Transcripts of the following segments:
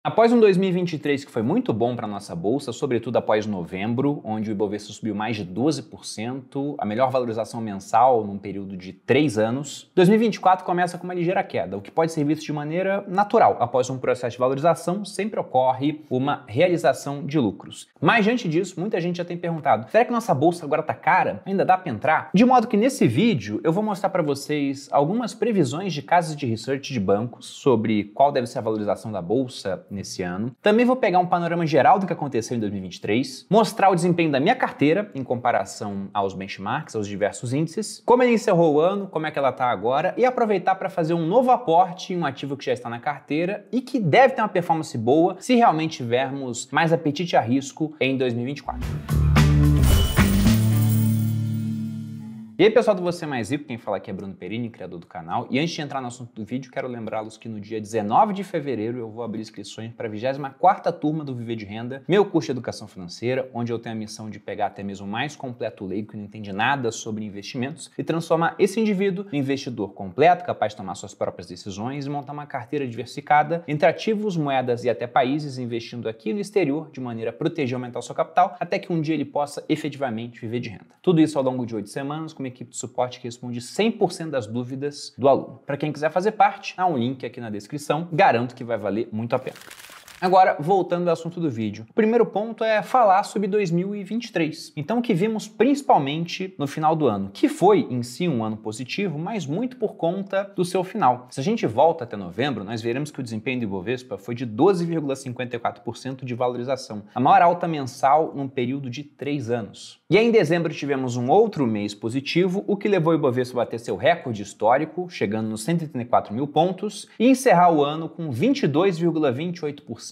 Após um 2023 que foi muito bom para a nossa bolsa, sobretudo após novembro, onde o Ibovespa subiu mais de 12%, a melhor valorização mensal num período de 3 anos, 2024 começa com uma ligeira queda, o que pode ser visto de maneira natural. Após um processo de valorização, sempre ocorre uma realização de lucros. Mas diante disso, muita gente já tem perguntado, será que nossa bolsa agora está cara? Ainda dá para entrar? De modo que nesse vídeo eu vou mostrar para vocês algumas previsões de casas de research de bancos sobre qual deve ser a valorização da bolsa nesse ano. Também vou pegar um panorama geral do que aconteceu em 2023, mostrar o desempenho da minha carteira em comparação aos benchmarks, aos diversos índices, como ele encerrou o ano, como é que ela está agora e aproveitar para fazer um novo aporte em um ativo que já está na carteira e que deve ter uma performance boa se realmente tivermos mais apetite a risco em 2024. E aí pessoal do Você Mais Rico, quem fala aqui é Bruno Perini, criador do canal. E antes de entrar no assunto do vídeo, quero lembrá-los que no dia 19 de fevereiro eu vou abrir inscrições para a 24ª turma do Viver de Renda, meu curso de educação financeira, onde eu tenho a missão de pegar até mesmo o mais completo leigo que não entende nada sobre investimentos e transformar esse indivíduo em investidor completo, capaz de tomar suas próprias decisões e montar uma carteira diversificada entre ativos, moedas e até países, investindo aqui no exterior de maneira a proteger e aumentar o seu capital, até que um dia ele possa efetivamente viver de renda. Tudo isso ao longo de 8 semanas, com equipe de suporte que responde 100% das dúvidas do aluno. Para quem quiser fazer parte, há um link aqui na descrição, garanto que vai valer muito a pena. Agora, voltando ao assunto do vídeo. O primeiro ponto é falar sobre 2023. Então, o que vimos principalmente no final do ano, que foi em si um ano positivo, mas muito por conta do seu final. Se a gente volta até novembro, nós veremos que o desempenho do Ibovespa foi de 12,54% de valorização, a maior alta mensal num período de 3 anos. E aí, em dezembro tivemos um outro mês positivo, o que levou o Ibovespa a bater seu recorde histórico, chegando nos 134 mil pontos, e encerrar o ano com 22,28%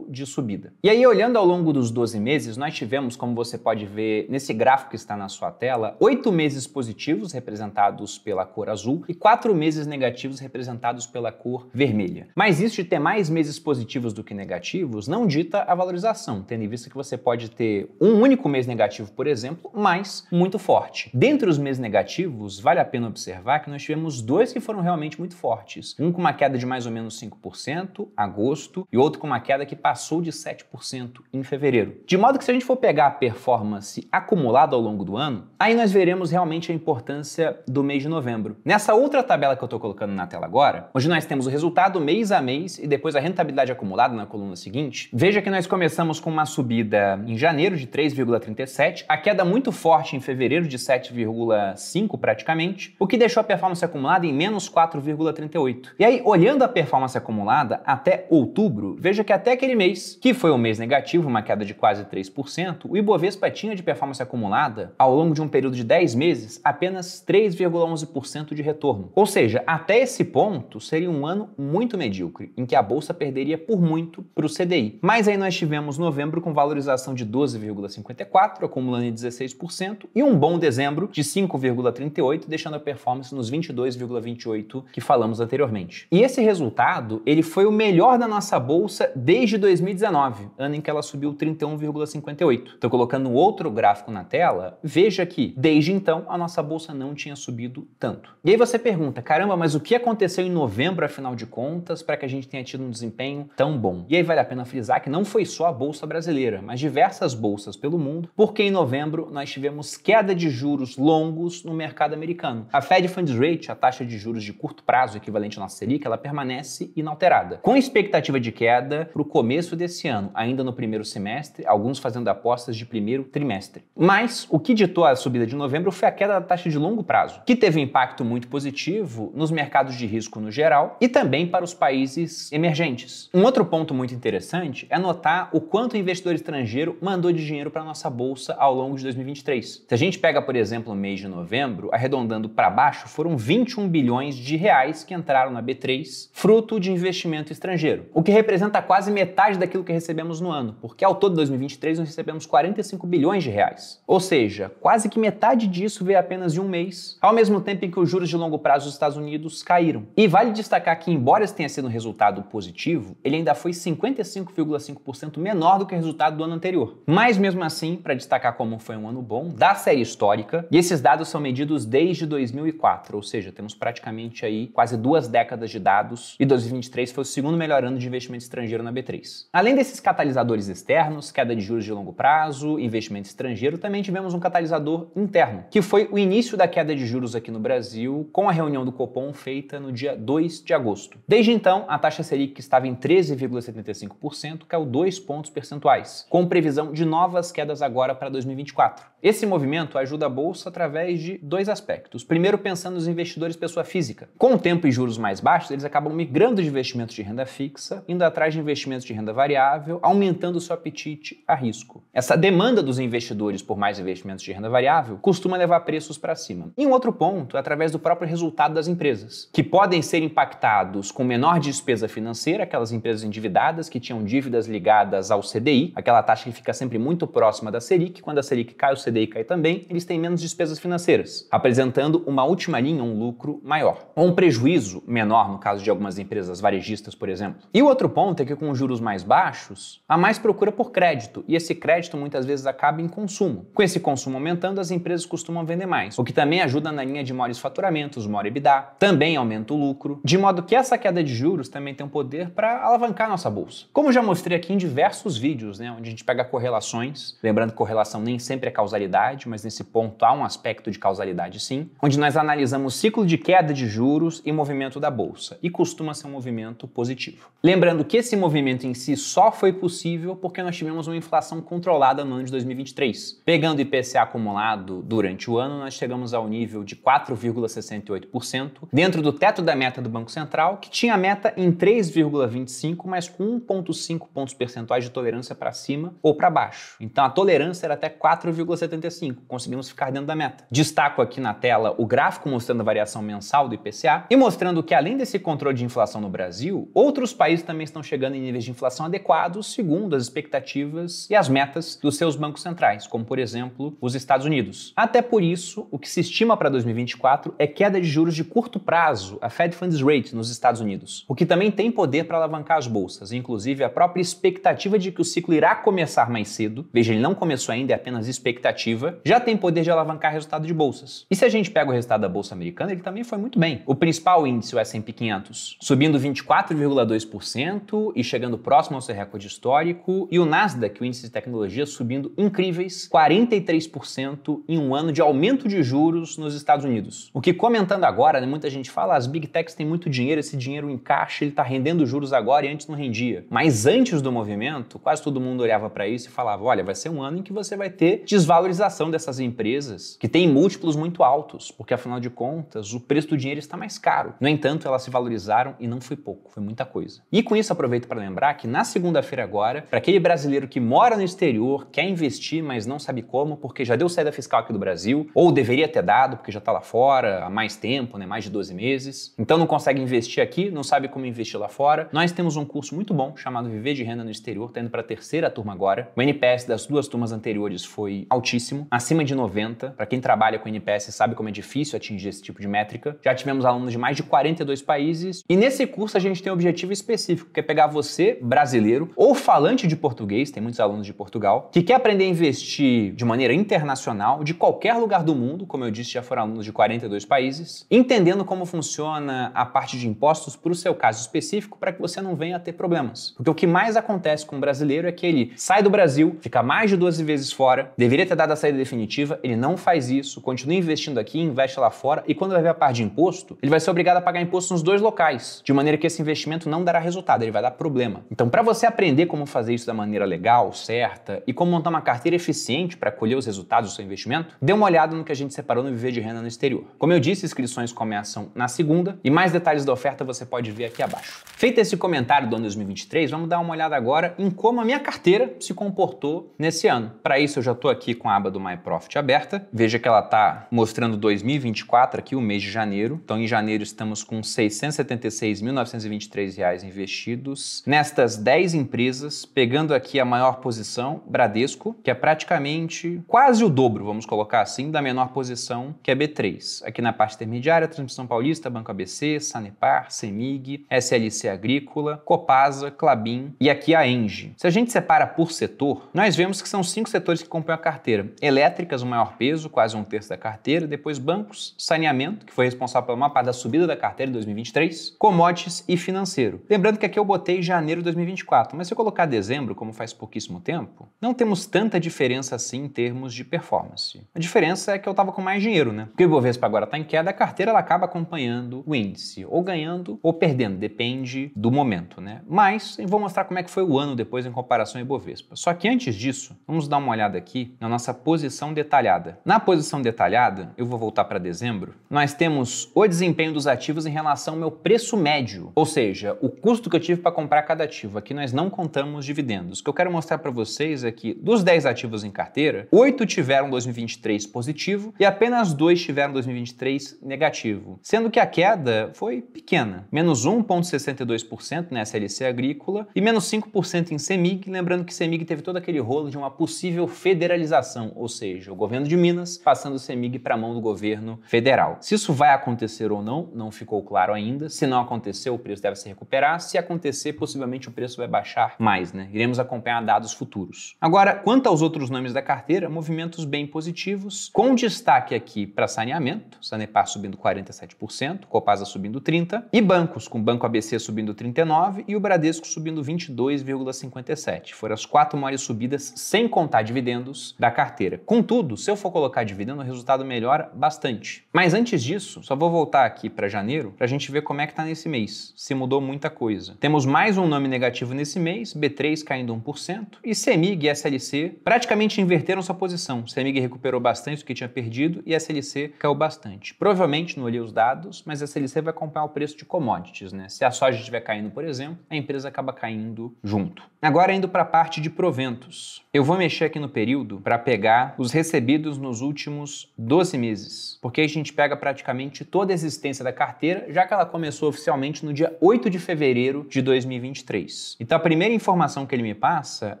de subida. E aí, olhando ao longo dos 12 meses, nós tivemos, como você pode ver nesse gráfico que está na sua tela, 8 meses positivos, representados pela cor azul, e 4 meses negativos, representados pela cor vermelha. Mas isso de ter mais meses positivos do que negativos não dita a valorização, tendo em vista que você pode ter um único mês negativo, por exemplo, mas muito forte. Dentre os meses negativos, vale a pena observar que nós tivemos dois que foram realmente muito fortes. Um com uma queda de mais ou menos 5%, agosto, e outro com uma queda que passou de 7% em fevereiro. De modo que se a gente for pegar a performance acumulada ao longo do ano, aí nós veremos realmente a importância do mês de novembro. Nessa outra tabela que eu estou colocando na tela agora, onde nós temos o resultado mês a mês e depois a rentabilidade acumulada na coluna seguinte, veja que nós começamos com uma subida em janeiro de 3,37%, a queda muito forte em fevereiro de 7,5% praticamente, o que deixou a performance acumulada em menos 4,38%. E aí, olhando a performance acumulada até outubro, veja que até aquele mês, que foi um mês negativo, uma queda de quase 3%, o Ibovespa tinha de performance acumulada, ao longo de um período de 10 meses, apenas 3,11% de retorno. Ou seja, até esse ponto seria um ano muito medíocre, em que a bolsa perderia por muito para o CDI. Mas aí nós tivemos novembro com valorização de 12,54%, acumulando em 16%, e um bom dezembro de 5,38%, deixando a performance nos 22,28% que falamos anteriormente. E esse resultado, ele foi o melhor da nossa bolsa desde 2019, ano em que ela subiu 31,58%. Estou colocando um outro gráfico na tela, veja que, desde então, a nossa bolsa não tinha subido tanto. E aí você pergunta, caramba, mas o que aconteceu em novembro, afinal de contas, para que a gente tenha tido um desempenho tão bom? E aí vale a pena frisar que não foi só a bolsa brasileira, mas diversas bolsas pelo mundo, porque em novembro nós tivemos queda de juros longos no mercado americano. A Fed Funds Rate, a taxa de juros de curto prazo, equivalente à nossa Selic, ela permanece inalterada, com expectativa de queda para o começo desse ano, ainda no primeiro semestre, alguns fazendo apostas de primeiro trimestre. Mas o que ditou a subida de novembro foi a queda da taxa de longo prazo, que teve um impacto muito positivo nos mercados de risco no geral e também para os países emergentes. Um outro ponto muito interessante é notar o quanto o investidor estrangeiro mandou de dinheiro para a nossa bolsa ao longo de 2023. Se a gente pega, por exemplo, o mês de novembro, arredondando para baixo, foram 21 bilhões de reais que entraram na B3, fruto de investimento estrangeiro, o que representa quase metade daquilo que recebemos no ano, porque ao todo de 2023 nós recebemos 45 bilhões de reais. Ou seja, quase que metade disso veio apenas de um mês, ao mesmo tempo em que os juros de longo prazo dos Estados Unidos caíram. E vale destacar que, embora esse tenha sido um resultado positivo, ele ainda foi 55,5% menor do que o resultado do ano anterior. Mas mesmo assim, para destacar como foi um ano bom, da série histórica, e esses dados são medidos desde 2004, ou seja, temos praticamente aí quase 2 décadas de dados, e 2023 foi o segundo melhor ano de investimento estrangeiro financeira na B3. Além desses catalisadores externos, queda de juros de longo prazo, investimento estrangeiro, também tivemos um catalisador interno, que foi o início da queda de juros aqui no Brasil, com a reunião do Copom feita no dia 2 de agosto. Desde então, a taxa Selic, que estava em 13,75%, caiu 2 pontos percentuais, com previsão de novas quedas agora para 2024. Esse movimento ajuda a Bolsa através de dois aspectos. Primeiro, pensando nos investidores pessoa física. Com o tempo e juros mais baixos, eles acabam migrando de investimentos de renda fixa, indo atrás de investimentos de renda variável, aumentando o seu apetite a risco. Essa demanda dos investidores por mais investimentos de renda variável costuma levar preços para cima. E um outro ponto é através do próprio resultado das empresas, que podem ser impactados com menor despesa financeira, aquelas empresas endividadas que tinham dívidas ligadas ao CDI, aquela taxa que fica sempre muito próxima da Selic. Quando a Selic cai, o CDI cai também, eles têm menos despesas financeiras, apresentando uma última linha, um lucro maior, ou um prejuízo menor no caso de algumas empresas varejistas, por exemplo. E o outro ponto é que com juros mais baixos, há mais procura por crédito, e esse crédito muitas vezes acaba em consumo. Com esse consumo aumentando, as empresas costumam vender mais, o que também ajuda na linha de maiores faturamentos, maior EBITDA, também aumenta o lucro, de modo que essa queda de juros também tem um poder para alavancar a nossa bolsa. Como já mostrei aqui em diversos vídeos, onde a gente pega correlações, lembrando que correlação nem sempre é causalidade, mas nesse ponto há um aspecto de causalidade sim, onde nós analisamos o ciclo de queda de juros e movimento da bolsa, e costuma ser um movimento positivo. Lembrando que esse movimento em si só foi possível porque nós tivemos uma inflação controlada no ano de 2023. Pegando o IPCA acumulado durante o ano, nós chegamos ao nível de 4,68%, dentro do teto da meta do Banco Central, que tinha a meta em 3,25%, mas com 1,5 pontos percentuais de tolerância para cima ou para baixo. Então a tolerância era até 4,75%, conseguimos ficar dentro da meta. Destaco aqui na tela o gráfico mostrando a variação mensal do IPCA e mostrando que além desse controle de inflação no Brasil, outros países também estão chegando em níveis de inflação adequados segundo as expectativas e as metas dos seus bancos centrais, como por exemplo os Estados Unidos. Até por isso, o que se estima para 2024 é queda de juros de curto prazo, a Fed Funds Rate nos Estados Unidos, o que também tem poder para alavancar as bolsas, inclusive a própria expectativa de que o ciclo irá começar mais cedo, veja, ele não começou ainda, é apenas expectativa, já tem poder de alavancar resultado de bolsas. E se a gente pega o resultado da Bolsa Americana, ele também foi muito bem. O principal índice, o S&P 500, subindo 24,2% e chegando próximo ao seu recorde histórico, e o Nasdaq, o índice de tecnologia, subindo incríveis 43% em um ano de aumento de juros nos Estados Unidos. O que, comentando agora, muita gente fala, as Big Techs têm muito dinheiro, esse dinheiro em caixa, ele está rendendo juros agora e antes não rendia. Mas antes do movimento, quase todo mundo olhava para isso e falava, olha, vai ser um ano em que você vai ter desvalorização dessas empresas que têm múltiplos muito altos, porque afinal de contas, o preço do dinheiro está mais caro. No entanto, elas se valorizaram e não foi pouco, foi muita coisa. E com isso aproveito para lembrar que na segunda-feira agora, para aquele brasileiro que mora no exterior, quer investir, mas não sabe como, porque já deu saída fiscal aqui do Brasil, ou deveria ter dado, porque já está lá fora há mais tempo, mais de 12 meses, então não consegue investir aqui, não sabe como investir lá fora, nós temos um curso muito bom chamado Viver de Renda no Exterior, está indo para a terceira turma agora. O NPS das duas turmas anteriores foi altíssimo, acima de 90. Para quem trabalha com NPS sabe como é difícil atingir esse tipo de métrica. Já tivemos alunos de mais de 42 países e nesse curso a gente tem um objetivo específico, que é pegar você, brasileiro ou falante de português, tem muitos alunos de Portugal, que quer aprender a investir de maneira internacional, de qualquer lugar do mundo, como eu disse, já foram alunos de 42 países, entendendo como funciona a parte de impostos para o seu caso específico, para que você não venha a ter problemas. Porque o que mais acontece com o brasileiro é que ele sai do Brasil, fica mais de 12 vezes fora, deveria ter dado a saída definitiva, ele não faz isso, continua investindo aqui, investe lá fora, e quando vai ver a parte de imposto, ele vai ser obrigado a pagar imposto nos dois locais, de maneira que esse investimento não dará resultado, ele vai dar problema. Então, para você aprender como fazer isso da maneira legal, certa, e como montar uma carteira eficiente para colher os resultados do seu investimento, dê uma olhada no que a gente separou no Viver de Renda no Exterior. Como eu disse, inscrições começam na segunda, e mais detalhes da oferta você pode ver aqui abaixo. Feito esse comentário do ano 2023, vamos dar uma olhada agora em como a minha carteira se comportou nesse ano. Para isso, eu já estou aqui com a aba do My Profit aberta. Veja que ela está mostrando 2024 aqui, o mês de janeiro. Então, em janeiro, estamos com R$ 676.923 investidos nestas 10 empresas, pegando aqui a maior posição, Bradesco, que é praticamente quase o dobro, vamos colocar assim, da menor posição, que é B3. Aqui na parte intermediária, Transmissão Paulista, Banco ABC, Sanepar, Semig, SLC Agrícola, Copasa, Klabin e aqui a Engie. Se a gente separa por setor, nós vemos que são 5 setores que compõem a carteira. Elétricas, o maior peso, quase 1/3 da carteira, depois bancos, saneamento, que foi responsável pela maior parte da subida da carteira em 2023, commodities e financeiro. Lembrando que aqui eu botei já janeiro de 2024, mas se eu colocar dezembro, como faz pouquíssimo tempo, não temos tanta diferença assim em termos de performance. A diferença é que eu estava com mais dinheiro, né? Porque o Ibovespa agora está em queda, a carteira ela acaba acompanhando o índice, ou ganhando ou perdendo, depende do momento, né? Mas eu vou mostrar como é que foi o ano depois em comparação ao Ibovespa. Só que antes disso, vamos dar uma olhada aqui na nossa posição detalhada. Na posição detalhada, eu vou voltar para dezembro, nós temos o desempenho dos ativos em relação ao meu preço médio, ou seja, o custo que eu tive para comprar cada ativo. Aqui nós não contamos dividendos. O que eu quero mostrar para vocês é que dos 10 ativos em carteira, 8 tiveram 2023 positivo e apenas 2 tiveram 2023 negativo, sendo que a queda foi pequena, menos 1,62% na SLC Agrícola e menos 5% em CEMIG, lembrando que CEMIG teve todo aquele rolo de uma possível federalização, ou seja, o governo de Minas passando o CEMIG para a mão do governo federal. Se isso vai acontecer ou não ficou claro ainda. Se não acontecer, o preço deve se recuperar. Se acontecer, possivelmente o preço vai baixar mais, né? Iremos acompanhar dados futuros. Agora, quanto aos outros nomes da carteira, movimentos bem positivos, com destaque aqui para saneamento, Sanepar subindo 47%, Copasa subindo 30%, e bancos, com Banco ABC subindo 39% e o Bradesco subindo 22,57%. Foram as 4 maiores subidas, sem contar dividendos, da carteira. Contudo, se eu for colocar dividendo, o resultado melhora bastante. Mas antes disso, só vou voltar aqui para janeiro para a gente ver como é que está nesse mês, se mudou muita coisa. Temos mais um nome negativo nesse mês, B3 caindo 1%, e CEMIG e SLC praticamente inverteram sua posição. CEMIG recuperou bastante o que tinha perdido e SLC caiu bastante. Provavelmente não olhei os dados, mas a SLC vai acompanhar o preço de commodities, né? Se a soja estiver caindo, por exemplo, a empresa acaba caindo junto. Agora indo para a parte de proventos. Eu vou mexer aqui no período para pegar os recebidos nos últimos 12 meses, porque a gente pega praticamente toda a existência da carteira, já que ela começou oficialmente no dia 8 de fevereiro de 2023. Então a primeira informação que ele me passa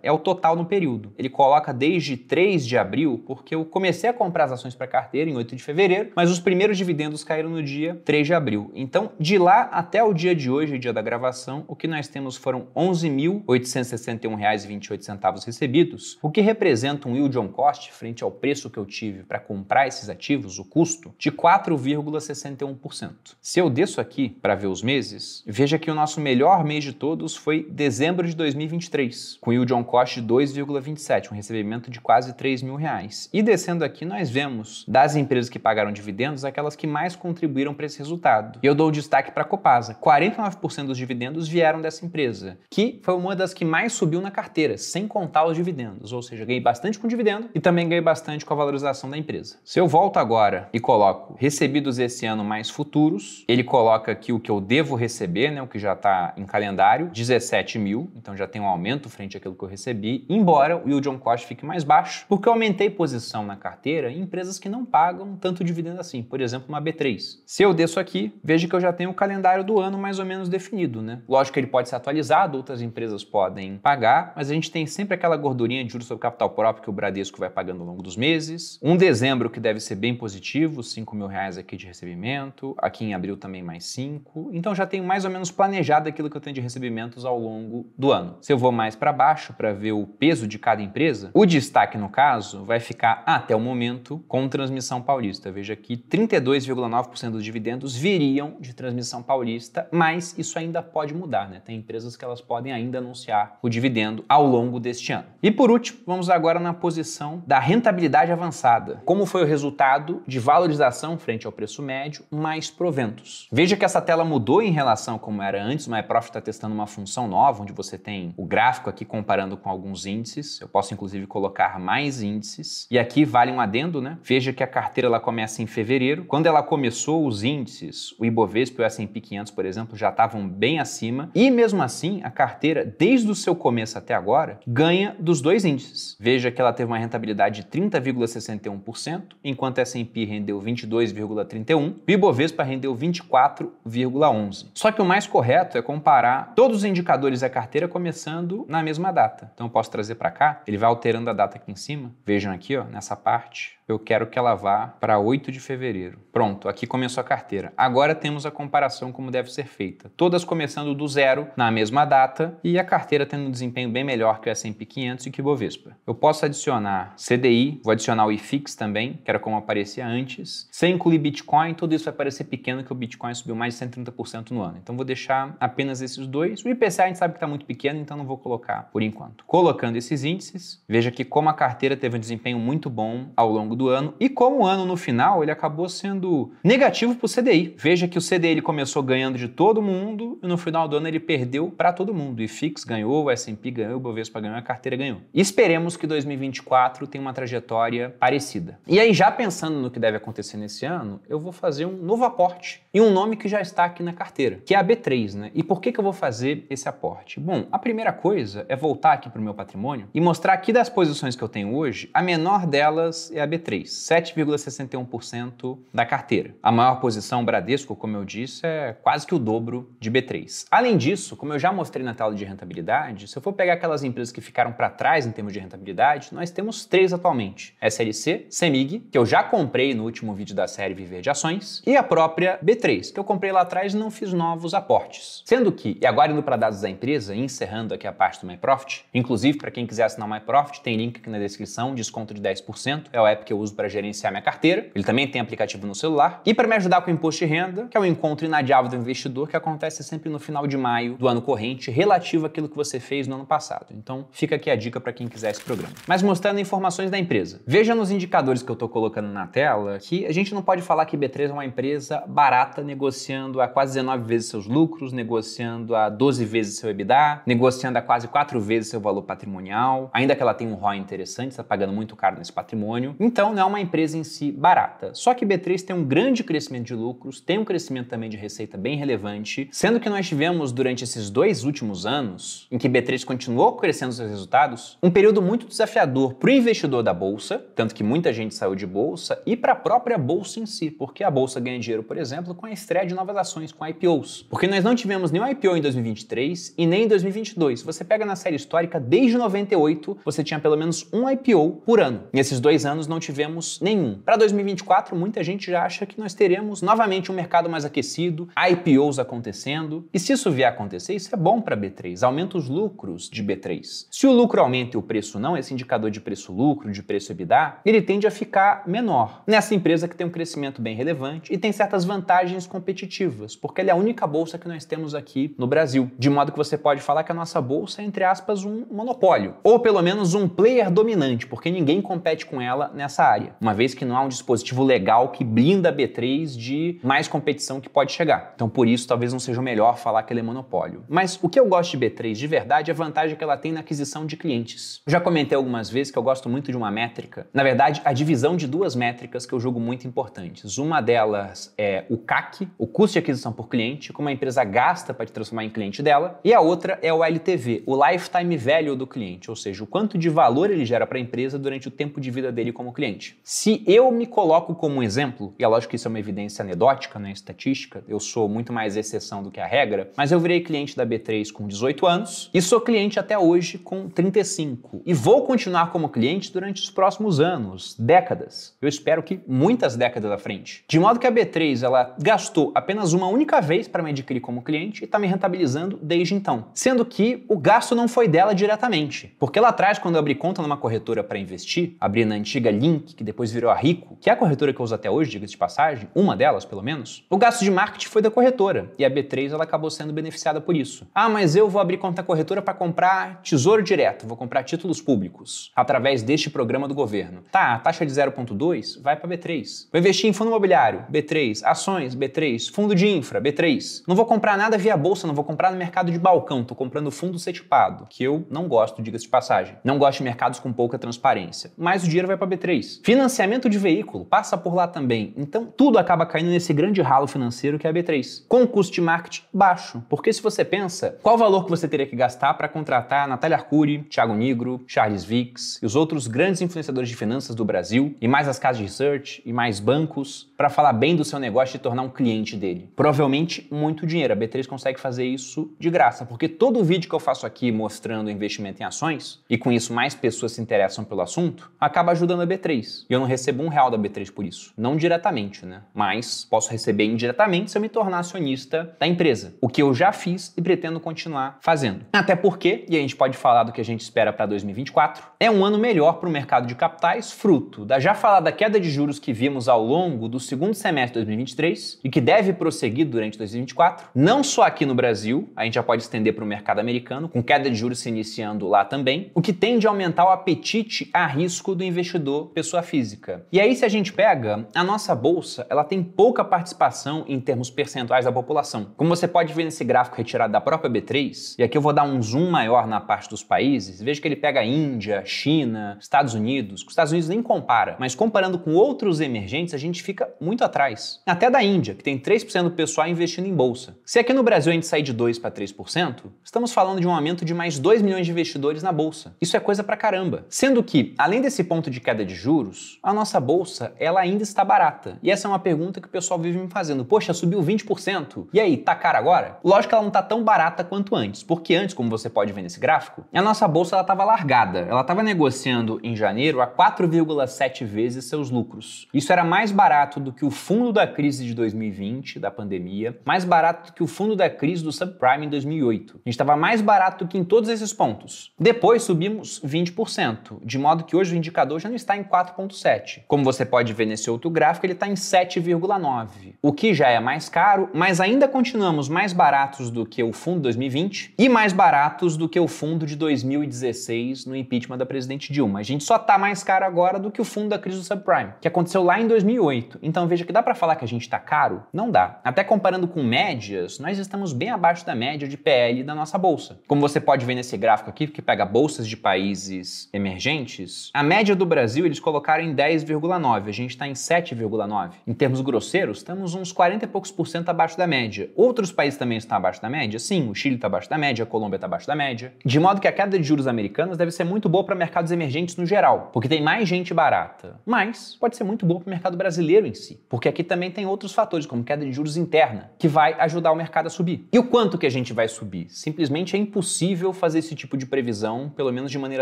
é o total no período. Ele coloca desde 3 de abril, porque eu comecei a comprar as ações para carteira em 8 de fevereiro, mas os primeiros dividendos caíram no dia 3 de abril. Então, de lá até o dia de hoje, dia da gravação, o que nós temos foram R$ 11.861,28 recebidos, o que representa um yield on cost, frente ao preço que eu tive para comprar esses ativos, o custo, de 4,61%. Se eu desço aqui para ver os meses, veja que o nosso melhor mês de todos foi dezembro de 2023, com yield on cost de 2,27, um recebimento de quase R$3.000. E descendo aqui, nós vemos das empresas que pagaram dividendos, aquelas que mais contribuíram para esse resultado. E eu dou destaque para a Copasa. 49% dos dividendos vieram dessa empresa, que foi uma das que mais subiu na carteira, sem contar os dividendos. Ou seja, ganhei bastante com dividendo e também ganhei bastante com a valorização da empresa. Se eu volto agora e coloco recebidos esse ano mais futuros, ele coloca aqui o que eu devo receber, né, o que já está em calendário, 17 mil, então já tem um aumento frente àquilo que eu recebi, embora o yield on cost fique mais baixo, porque eu aumentei posição na carteira em empresas que não pagam tanto dividendo assim, por exemplo, uma B3. Se eu desço aqui, veja que eu já tenho o calendário do ano mais ou menos definido, né? Lógico que ele pode ser atualizado, outras empresas podem pagar, mas a gente tem sempre aquela gordurinha de juros sobre capital próprio que o Bradesco vai pagando ao longo dos meses. Um dezembro que deve ser bem positivo, R$5.000 aqui de recebimento, aqui em abril também mais 5. Então já tenho mais ou menos planejado aquilo que eu tenho de recebimentos ao longo do ano. Se eu vou mais para baixo para ver o peso de cada empresa, o destaque no caso vai ficar até o momento com Transmissão Paulista. Veja que 32,9% dos dividendos viriam de Transmissão Paulista, mas isso ainda pode mudar, né? Tem empresas que elas podem ainda anunciar o dividendo ao longo deste ano. E por último, vamos agora na posição da rentabilidade avançada. Como foi o resultado de valorização frente ao preço médio mais proventos. Veja que essa tela mudou em relação a como era antes. O MyProfit está testando uma função nova, onde você tem o gráfico aqui comparando com alguns índices. Eu posso inclusive colocar mais índices. E aqui vale um adendo, né? Veja que a carteira ela começa em fevereiro. Quando ela começou, os índices, o Ibovespa e o S&P 500, por exemplo, já estavam bem acima. E mesmo assim, a carteira, desde o seu começo até agora, ganha dos dois índices. Veja que ela teve uma rentabilidade de 30,61%, enquanto a S&P rendeu 22,31%, e o Ibovespa rendeu 24,11%. Só que o mais correto é comparar todos os indicadores da carteira começando na mesma data. Então eu posso trazer para cá, ele vai alterando a data aqui em cima. Vejam aqui, ó, nessa parte. eu quero que ela vá para 8 de fevereiro. Pronto, aqui começou a carteira. Agora temos a comparação como deve ser feita. Todas começando do zero na mesma data e a carteira tendo um desempenho bem melhor que o S&P 500 e que o Ibovespa. Eu posso adicionar CDI, vou adicionar o IFIX também, que era como aparecia antes. Sem incluir Bitcoin, tudo isso vai parecer pequeno que o Bitcoin subiu mais de 130% no ano. Então vou deixar apenas esses dois. O IPCA a gente sabe que está muito pequeno, então não vou colocar por enquanto. Colocando esses índices, veja que como a carteira teve um desempenho muito bom ao longo do ano e como o ano no final ele acabou sendo negativo para o CDI. Veja que o CDI ele começou ganhando de todo mundo e no final do ano ele perdeu para todo mundo. O IFIX ganhou, o S&P ganhou, o Ibovespa ganhou, a carteira ganhou. E esperemos que 2024 tenha uma trajetória parecida. E aí, já pensando no que deve acontecer nesse ano, eu vou fazer um novo aporte e um nome que já está aqui na carteira, que é a B3, né? E por que eu vou fazer esse aporte? Bom, a primeira coisa é voltar aqui para o meu patrimônio e mostrar que das posições que eu tenho hoje, a menor delas é a B3, 7,61% da carteira. A maior posição, Bradesco, como eu disse, é quase que o dobro de B3. Além disso, como eu já mostrei na tela de rentabilidade, se eu for pegar aquelas empresas que ficaram para trás em termos de rentabilidade, nós temos 3 atualmente. SLC, CEMIG, que eu já comprei no último vídeo da série Viver de Ações, e a própria B3, que eu comprei lá atrás e não fiz novos aportes. Sendo que, e agora indo para dados da empresa, encerrando aqui a parte do MyProfit, inclusive para quem quiser assinar o MyProfit, tem link aqui na descrição, desconto de 10%, é o app que eu uso para gerenciar minha carteira, ele também tem aplicativo no celular, e para me ajudar com o imposto de renda, que é o encontro inadiável do investidor, que acontece sempre no final de maio do ano corrente, relativo àquilo que você fez no ano passado. Então fica aqui a dica para quem quiser esse programa. Mas mostrando informações da empresa. Veja nos indicadores que eu estou colocando na tela que a gente não pode falar que B3 é uma empresa barata, negociando a quase 19 vezes seus lucros, negociando a 12 vezes seu EBITDA, negociando a quase 4 vezes seu valor patrimonial, ainda que ela tenha um ROI interessante, está pagando muito caro nesse patrimônio. Então não é uma empresa em si barata. Só que B3 tem um grande crescimento de lucros, tem um crescimento também de receita bem relevante, sendo que nós tivemos durante esses 2 últimos anos, em que B3 continuou crescendo seus resultados, um período muito desafiador para o investidor da bolsa, tanto que muita gente saiu de bolsa, e para a própria bolsa em si, porque a bolsa ganha dinheiro, por exemplo, com a estreia de novas ações, com IPOs. Porque nós não tivemos nenhum IPO em 2023 e nem em 2022. Se você pega na série histórica, desde 98, você tinha pelo menos um IPO por ano. Nesses 2 anos não tivemos nenhum. Para 2024, muita gente já acha que nós teremos novamente um mercado mais aquecido, IPOs acontecendo. E se isso vier a acontecer, isso é bom para B3, aumenta os lucros de B3. Se o lucro aumenta e o preço não, esse indicador de preço-lucro, de preço EBITDA, ele tende a ficar menor. Nessa empresa que tem um crescimento bem relevante e tem certas vantagens competitivas, porque ela é a única bolsa que nós temos aqui no Brasil. De modo que você pode falar que a nossa bolsa é, entre aspas, um monopólio. Ou pelo menos um player dominante, porque ninguém compete com ela nessa área. Uma vez que não há um dispositivo legal que blinda a B3 de mais competição que pode chegar. Então por isso talvez não seja o melhor falar que ele é monopólio. Mas o que eu gosto de B3 de verdade é a vantagem que ela tem na aquisição de clientes. Eu já comentei algumas vezes que eu gosto muito de uma métrica. Na verdade, a divisão de 2 métricas que eu julgo muito importantes. Uma delas é o CAC, o custo de aquisição por cliente, como a empresa gasta para te transformar em cliente dela. E a outra é o LTV, o Lifetime Value do cliente, ou seja, o quanto de valor ele gera para a empresa durante o tempo de vida dele como cliente. Se eu me coloco como um exemplo, e é lógico que isso é uma evidência anedótica, né, estatística, eu sou muito mais exceção do que a regra, mas eu virei cliente da B3 com 18 anos e sou cliente até hoje com 35. E vou continuar como cliente durante os próximos anos, décadas. Eu espero que muitas décadas à frente. De modo que a B3 ela gastou apenas uma única vez para me adquirir como cliente e está me rentabilizando desde então. Sendo que o gasto não foi dela diretamente. Porque lá atrás, quando eu abri conta numa corretora para investir, abri na antiga Link, que depois virou a Rico, que é a corretora que eu uso até hoje, diga-se de passagem, uma delas pelo menos, o gasto de marketing foi da corretora e a B3 ela acabou sendo beneficiada por isso. Ah, mas eu vou abrir conta na corretora para comprar tesouro direto, vou comprar títulos públicos através deste programa do governo. Tá, a taxa de 0,2 vai para B3. Vou investir em fundo imobiliário, B3, ações, B3, fundo de infra, B3. Não vou comprar nada via bolsa, não vou comprar no mercado de balcão, tô comprando fundo setipado, que eu não gosto, diga-se de passagem. Não gosto de mercados com pouca transparência, mas o dinheiro vai para B3. Financiamento de veículo passa por lá também. Então tudo acaba caindo nesse grande ralo financeiro que é a B3, com custo de marketing baixo. Porque se você pensa, qual o valor que você teria que gastar para contratar Natália Arcuri, Thiago Nigro, Charles Vicks e os outros grandes influenciadores de finanças do Brasil, e mais as casas de research e mais bancos, para falar bem do seu negócio e tornar um cliente dele? Provavelmente muito dinheiro. A B3 consegue fazer isso de graça, porque todo vídeo que eu faço aqui mostrando investimento em ações, e com isso mais pessoas se interessam pelo assunto, acaba ajudando a B3. B3. E eu não recebo R$1 da B3 por isso. Não diretamente, né? Mas posso receber indiretamente se eu me tornar acionista da empresa. O que eu já fiz e pretendo continuar fazendo. Até porque, e a gente pode falar do que a gente espera para 2024, é um ano melhor para o mercado de capitais, fruto da já falada queda de juros que vimos ao longo do segundo semestre de 2023 e que deve prosseguir durante 2024, não só aqui no Brasil, a gente já pode estender para o mercado americano, com queda de juros se iniciando lá também, o que tende a aumentar o apetite a risco do investidor pessoa física. E aí, se a gente pega, a nossa bolsa, ela tem pouca participação em termos percentuais da população. Como você pode ver nesse gráfico retirado da própria B3, e aqui eu vou dar um zoom maior na parte dos países, veja que ele pega a Índia, China, Estados Unidos, os Estados Unidos nem compara, mas comparando com outros emergentes, a gente fica muito atrás. Até da Índia, que tem 3% do pessoal investindo em bolsa. Se aqui no Brasil a gente sair de 2% para 3%, estamos falando de um aumento de mais 2 milhões de investidores na bolsa. Isso é coisa pra caramba. Sendo que, além desse ponto de queda de juros, a nossa bolsa, ela ainda está barata. E essa é uma pergunta que o pessoal vive me fazendo. Poxa, subiu 20%. E aí, tá cara agora? Lógico que ela não tá tão barata quanto antes, porque antes, como você pode ver nesse gráfico, a nossa bolsa ela estava largada. Ela estava negociando em janeiro a 4,7 vezes seus lucros. Isso era mais barato do que o fundo da crise de 2020, da pandemia, mais barato do que o fundo da crise do subprime em 2008. A gente estava mais barato do que em todos esses pontos. Depois subimos 20%, de modo que hoje o indicador já não está em 4,7. Como você pode ver nesse outro gráfico, ele está em 7,9, o que já é mais caro, mas ainda continuamos mais baratos do que o fundo 2020 e mais baratos do que o fundo de 2016 no impeachment da presidente Dilma. A gente só está mais caro agora do que o fundo da crise do subprime, que aconteceu lá em 2008. Então veja que dá para falar que a gente está caro? Não dá. Até comparando com médias, nós estamos bem abaixo da média de PL da nossa bolsa. Como você pode ver nesse gráfico aqui, que pega bolsas de países emergentes, a média do Brasil eles colocaram em 10,9, a gente está em 7,9. Em termos grosseiros, estamos uns 40 e poucos por cento abaixo da média. Outros países também estão abaixo da média? Sim, o Chile está abaixo da média, a Colômbia está abaixo da média. De modo que a queda de juros americanos deve ser muito boa para mercados emergentes no geral, porque tem mais gente barata. Mas pode ser muito boa para o mercado brasileiro em si, porque aqui também tem outros fatores, como queda de juros interna, que vai ajudar o mercado a subir. E o quanto que a gente vai subir? Simplesmente é impossível fazer esse tipo de previsão, pelo menos de maneira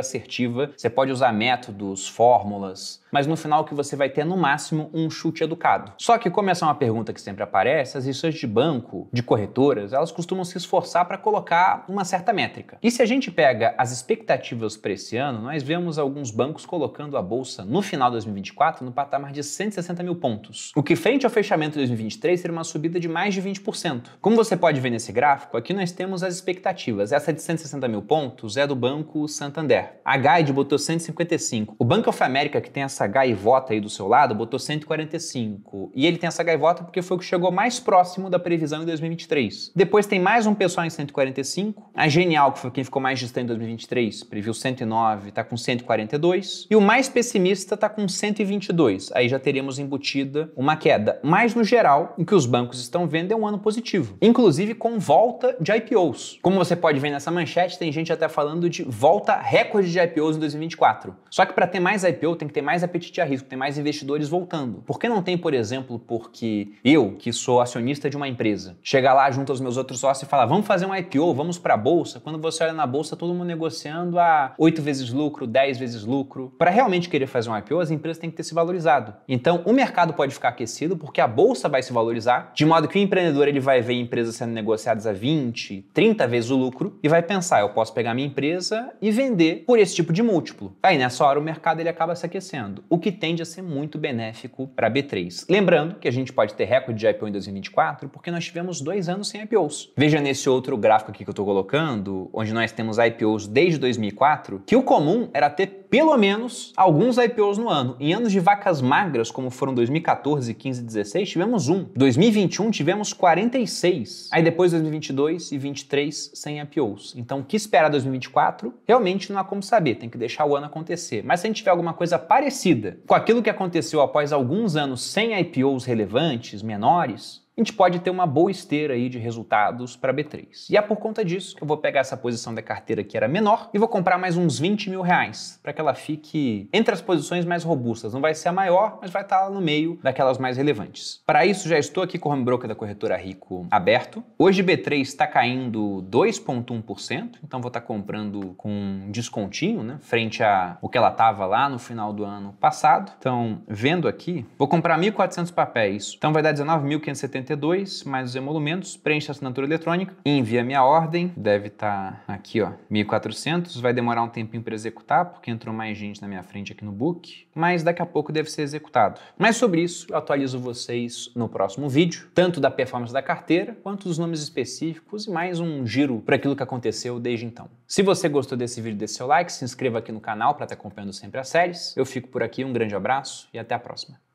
assertiva. Você pode usar métodos, fórmulas, mas no final o que você vai ter é, no máximo, um chute educado. Só que, como essa é uma pergunta que sempre aparece, as instituições de banco, de corretoras, elas costumam se esforçar para colocar uma certa métrica. E se a gente pega as expectativas para esse ano, nós vemos alguns bancos colocando a bolsa no final de 2024 no patamar de 160 mil pontos, o que frente ao fechamento de 2023 seria uma subida de mais de 20%. Como você pode ver nesse gráfico, aqui nós temos as expectativas. Essa de 160 mil pontos é do Banco Santander. A Guide botou 155. O Bank of America, que tem essa gaivota aí do seu lado, botou 145. E ele tem essa gaivota porque foi o que chegou mais próximo da previsão em 2023. Depois tem mais um pessoal em 145. A Genial, que foi quem ficou mais distante em 2023, previu 109, está com 142. E o mais pessimista está com 122. Aí já teríamos embutida uma queda. Mas, no geral, o que os bancos estão vendo é um ano positivo. Inclusive com volta de IPOs. Como você pode ver nessa manchete, tem gente até falando de volta recorde de IPOs em 2024. Só que para ter mais IPO tem que ter mais apetite a risco, tem mais investidores voltando. Por que não tem, por exemplo, porque eu, que sou acionista de uma empresa, chegar lá junto aos meus outros sócios e falar, vamos fazer um IPO, vamos para a bolsa? Quando você olha na bolsa, todo mundo negociando a 8 vezes lucro, 10 vezes lucro. Para realmente querer fazer um IPO, as empresas têm que ter se valorizado. Então, o mercado pode ficar aquecido porque a bolsa vai se valorizar, de modo que o empreendedor ele vai ver empresas sendo negociadas a 20, 30 vezes o lucro e vai pensar, eu posso pegar minha empresa e vender por esse tipo de múltiplo. Aí, nessa hora, o mercado ele acaba se aquecendo, o que tende a ser muito benéfico para a B3. Lembrando que a gente pode ter recorde de IPO em 2024 porque nós tivemos 2 anos sem IPOs. Veja nesse outro gráfico aqui que eu estou colocando, onde nós temos IPOs desde 2004, que o comum era ter pelo menos alguns IPOs no ano. Em anos de vacas magras, como foram 2014, 15 e 16, tivemos 1. 2021 tivemos 46. Aí depois 2022 e 23 sem IPOs. Então o que esperar 2024? Realmente não há como saber, tem que deixar o ano acontecer. Mas se a gente tiver alguma coisa parecida com aquilo que aconteceu após alguns anos sem IPOs relevantes, menores, a gente pode ter uma boa esteira aí de resultados para B3. E é por conta disso que eu vou pegar essa posição da carteira que era menor e vou comprar mais uns 20 mil reais para que ela fique entre as posições mais robustas. Não vai ser a maior, mas vai estar lá no meio daquelas mais relevantes. Para isso, já estou aqui com o home broker da corretora Rico aberto. Hoje B3 está caindo 2,1%, então vou estar comprando com um descontinho, né, frente a o que ela estava lá no final do ano passado. Então, vendo aqui, vou comprar 1.400 papéis. Então vai dar 19.572 mais os emolumentos, preenche a assinatura eletrônica, envia minha ordem, deve estar aqui, ó, 1.400, vai demorar um tempinho para executar, porque entrou mais gente na minha frente aqui no book, mas daqui a pouco deve ser executado. Mas sobre isso, eu atualizo vocês no próximo vídeo, tanto da performance da carteira, quanto dos nomes específicos e mais um giro por aquilo que aconteceu desde então. Se você gostou desse vídeo, dê seu like, se inscreva aqui no canal para estar acompanhando sempre as séries. Eu fico por aqui, um grande abraço e até a próxima.